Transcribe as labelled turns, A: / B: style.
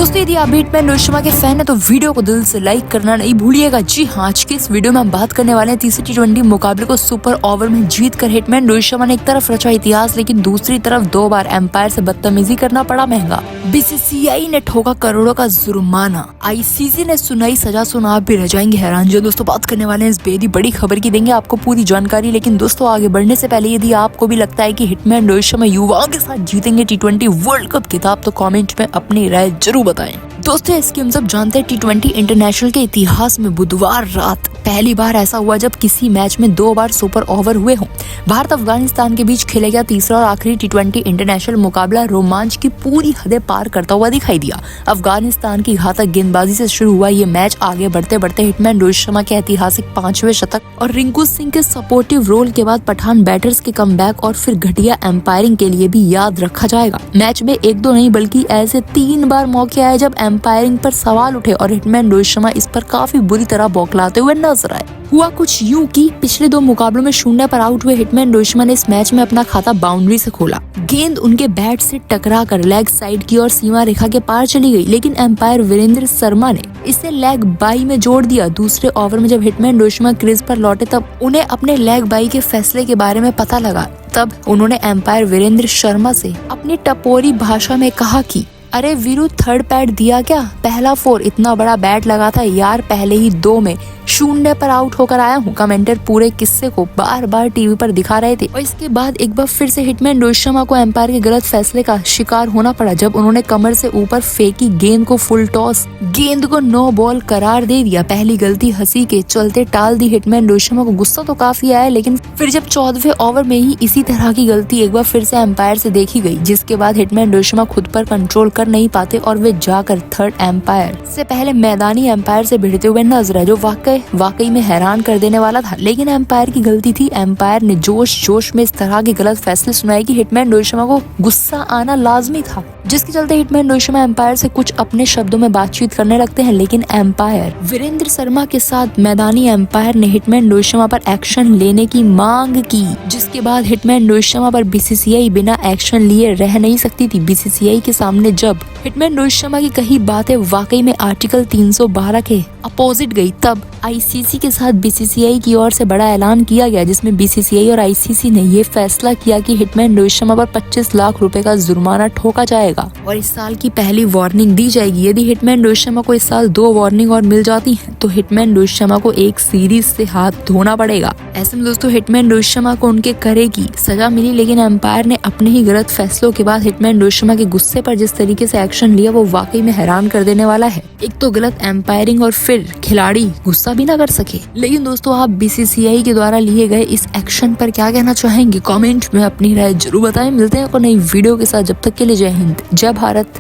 A: दोस्तों यदि आप हिटमैन रोहित शर्मा के फैन है तो वीडियो को दिल से लाइक करना नहीं भूलिएगा। जी हाँ, आज के इस वीडियो में हम बात करने वाले हैं तीसरे टी20 मुकाबले को सुपर ओवर में जीत कर हिटमैन रोहित शर्मा ने एक तरफ रचा इतिहास, लेकिन दूसरी तरफ 2 बार एम्पायर से बदतमीजी करना पड़ा महंगा। बीसीसीआई ने ठोका करोड़ों का जुर्माना, आईसीसी ने सुनाई सजा, सुना आप भी रह जाएंगे हैरान। जो दोस्तों बात करने वाले हैं इस बेहद बड़ी खबर की, देंगे आपको पूरी जानकारी। लेकिन दोस्तों आगे बढ़ने से पहले यदि आपको भी लगता है कि हिटमैन रोहित शर्मा युवाओं के साथ जीतेंगे टी20 वर्ल्ड कप खिताब तो कमेंट में अपनी राय जरूर बताएं। दोस्तों इसकी हम सब जानते हैं टी20 इंटरनेशनल के इतिहास में बुधवार रात पहली बार ऐसा हुआ जब किसी मैच में 2 बार सुपर ओवर हुए हों। भारत अफगानिस्तान के बीच खेला गया तीसरा और आखिरी टी20 इंटरनेशनल मुकाबला रोमांच की पूरी हदें पार करता हुआ दिखाई दिया। अफगानिस्तान की घातक गेंदबाजी से शुरू हुआ ये मैच आगे बढ़ते बढ़ते हिटमैन रोहित शर्मा के ऐतिहासिक 5वें शतक और रिंकू सिंह के सपोर्टिव रोल के बाद पठान बैटर्स के कमबैक और फिर घटिया एम्पायरिंग के लिए भी याद रखा जाएगा। मैच में 1-2 नहीं बल्कि ऐसे 3 बार मौके आए जब एम्पायरिंग पर सवाल उठे और हिटमैन रोहित शर्मा इस पर काफी बुरी तरह बौखलाते हुए नजर आए। हुआ कुछ यूं कि पिछले 2 मुकाबलों में 0 पर आउट हुए हिटमैन रोहित शर्मा ने इस मैच में अपना खाता बाउंड्री से खोला। गेंद उनके बैट से टकरा कर लेग साइड की और सीमा रेखा के पार चली गई, लेकिन एम्पायर वीरेंद्र शर्मा ने इसे लेग बाई में जोड़ दिया। दूसरे ओवर में जब हिटमैन रोहित शर्मा क्रीज पर लौटे तब उन्हें अपने लेग बाई के फैसले के बारे में पता लगा। तब उन्होंने एम्पायर वीरेंद्र शर्मा से अपनी टपोरी भाषा में कहा कि अरे वीरू, 3rd पैड दिया क्या? पहला 4 इतना बड़ा बैट लगा था यार, पहले ही 2 में 0 पर आउट होकर आया हूँ। कमेंटर पूरे किस्से को बार बार टीवी पर दिखा रहे थे और इसके बाद एक बार फिर से हिटमैन रोहित शर्मा को एम्पायर के गलत फैसले का शिकार होना पड़ा जब उन्होंने कमर से ऊपर फेंकी गेंद को फुल टॉस, गेंद को नो बॉल करार दे दिया। पहली गलती हंसी के चलते टाल दी। हिटमैन रोहित शर्मा को गुस्सा तो काफी आया, लेकिन फिर जब 14वें ओवर में ही इसी तरह की गलती एक बार फिर से एम्पायर से देखी गई, जिसके बाद हिटमैन रोहित शर्मा खुद पर कंट्रोल कर नहीं पाते और वे जाकर 3rd एम्पायर से पहले मैदानी एम्पायर से भिड़ते हुए नजर आए, जो वाकई में हैरान कर देने वाला था। लेकिन एम्पायर की गलती थी। एम्पायर ने जोश में इस तरह के गलत फैसले सुनाए कि हिटमैन रोहित शर्मा को गुस्सा आना लाजमी था, जिसके चलते हिटमैन रोहित शर्मा एम्पायर से कुछ अपने शब्दों में बातचीत करने लगते हैं। लेकिन एम्पायर वीरेंद्र शर्मा के साथ मैदानी एम्पायर ने हिटमैन रोहित शर्मा पर एक्शन लेने की मांग की, जिसके बाद हिटमैन रोहित शर्मा पर बीसीसीआई बिना एक्शन लिए रह नहीं सकती थी। बीसीसीआई के सामने जब हिटमैन रोहित शर्मा की कही बातें वाकई में आर्टिकल 312 के अपोजिट गई, तब आईसीसी के साथ बीसीसीआई की ओर से बड़ा ऐलान किया गया, जिसमें बीसीसीआई और आईसीसी ने ये फैसला किया कि हिटमैन रोहित शर्मा पर 25 लाख रुपए का जुर्माना ठोका जाएगा और इस साल की पहली वार्निंग दी जाएगी। यदि हिटमैन रोहित शर्मा को इस साल 2 वार्निंग और मिल जाती हैं, तो हिटमैन रोहित शर्मा को एक सीरीज से हाथ धोना पड़ेगा। ऐसे में दोस्तों हिटमैन रोहित शर्मा को उनके करे की सजा मिली, लेकिन एम्पायर ने अपने ही गलत फैसलों के बाद हिटमैन रोहित शर्मा के गुस्से पर जिस तरीके से एक्शन लिया वो वाकई में हैरान कर देने वाला है। एक तो गलत एम्पायरिंग और फिर खिलाड़ी गुस्सा भी ना कर सके। लेकिन दोस्तों आप बीसीसीआई के द्वारा लिए गए इस एक्शन पर क्या कहना चाहेंगे? कमेंट में अपनी राय जरूर बताएं। मिलते हैं एक नई वीडियो के साथ, जब तक के लिए जय हिंद, जय भारत।